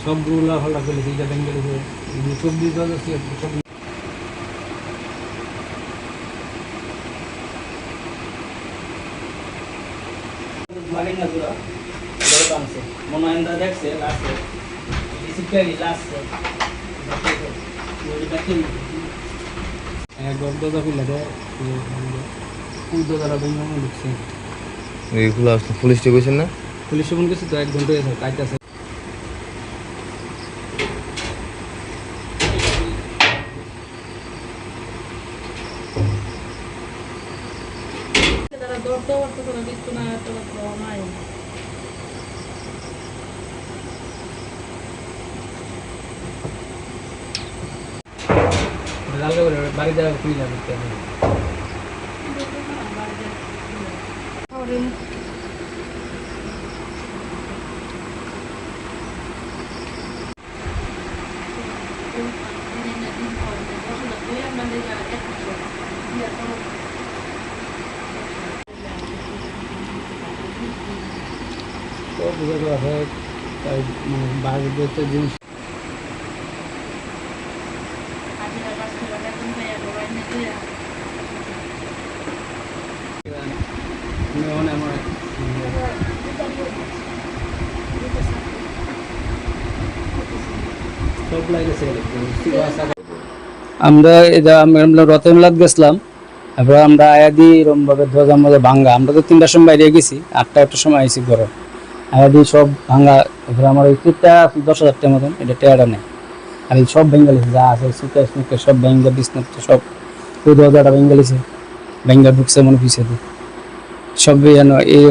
সবগুলো হলা ফেলেছে, এটা ভেঙে গেছে। 24 গজ আছে সব। মালিনা জোড়া বড় বানছে মনোয়েন্দা দেখছে লাস্টে ডিসিপ্লিন লাস্টে ওই দেখেন গদ্দা ফিলে দেয় উদ্যোগরা ভেঙে ঢুকছে। এইগুলো আসলে পুলিশ স্টেশন না? পুলিশ ফোন করছে তো 1 ঘন্টা হয়েছে কাজ আছে। বাড়ি যাওয়া খুঁজে যাবে বাইরের জিনিস আমরা রতনলাদ গেছিলাম। তারপর আমরা আয়াদি এরকম ভাবে ধ্বজার মধ্যে ভাঙ্গা, আমরা তো 3টার সময় বাইরে গেছি, 8টার সময় আইসি ঘরে। আয়াদি সব ভাঙ্গা। তারপরে আমার ওই কিটটা 10,000 টাকার মতন, এটা টেয়ারা নেই। আর এই সব বেঙ্গালিছে যা আছে সুকেশ মুকেশ সব বেঙ্গা বিছনাত সব ওই দরজাটা বেঙ্গালিছে, বেঙ্গা ঢুকছে মনে পিছিয়ে সব যেন এই।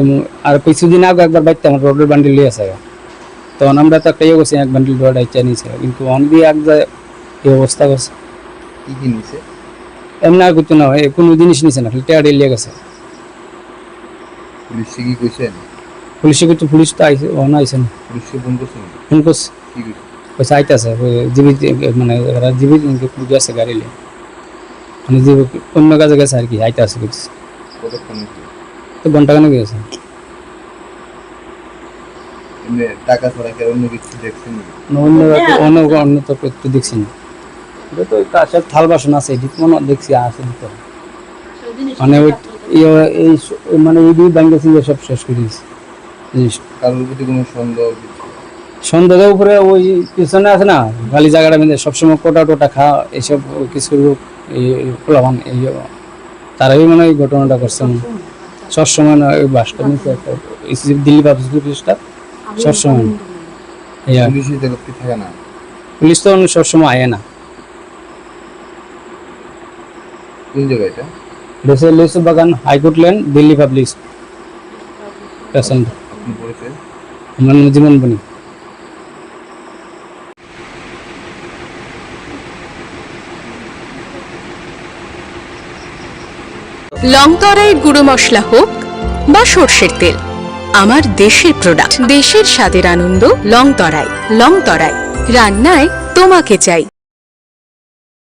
আর কিছুদিন আগে একবার বাইতে আমার রোডের বান্ডিল লিয়ে আসে, তখন আমরা তো একটা ইয়ে করছি, 1 বান্ডিল রোড আইচা নিয়েছে, কিন্তু অন দিয়ে এক যায় এই অবস্থা করছে। কি কি নিছে? এমনি আর কিছু না, কোনো জিনিস নিছে না, খালি টেয়ারে লিয়ে গেছে। পুলিশে কি কইছেন? পুলিশে কিছু, পুলিশ তো আইছে, অন আইছে না। পুলিশে ফোন করছেন? ফোন করছে, কি কইছে? পয়সা আইতাছে জীবিত, মানে জীবিত পুলিশ আছে গাড়ি লিয়ে, মানে যে অন্য কাজে গেছে আর কি, আইতাছে কিছু। কতক্ষণ তো ঘন্টাখানেক গেছে। এমনি টাকা ছাড়া কি অন্য কিছু দেখছেন? অন্য তো একটু দেখছি না, এটা তো কাছের থাল বাসন আছে, এটি মনে দেখছি আছে তো, মানে ওই এই মানে এই দুই ব্যাংকে সব শেষ করে দিয়েছে জিনিস। কারোর প্রতি কোনো সন্দেহ? সন্ধ্যার উপরে ওই পিছনে আছে না খালি জায়গাটা মধ্যে সবসময় কোটা টোটা খাওয়া এইসব কিছু লোক পোলাবান এই তারাই মানে এই ঘটনাটা করছে। সবসময় না ওই বাসটা নিচে একটা দিল্লি পাবলিকটা সবসময় থাকে না, পুলিশ তো সবসময় আয় না। কোন জায়গায় এটা? লিচু বাগান, high court land, Delhi public station. আপনি পড়েছেন? আমার নাম জীবন বনি। লংতরাই গুঁড়ো মশলা হোক বা সর্ষের তেল, আমার দেশের প্রোডাক্ট, দেশের স্বাদের আনন্দ। লংতরাই, লংতরাই রান্নায় তোমাকে চাই।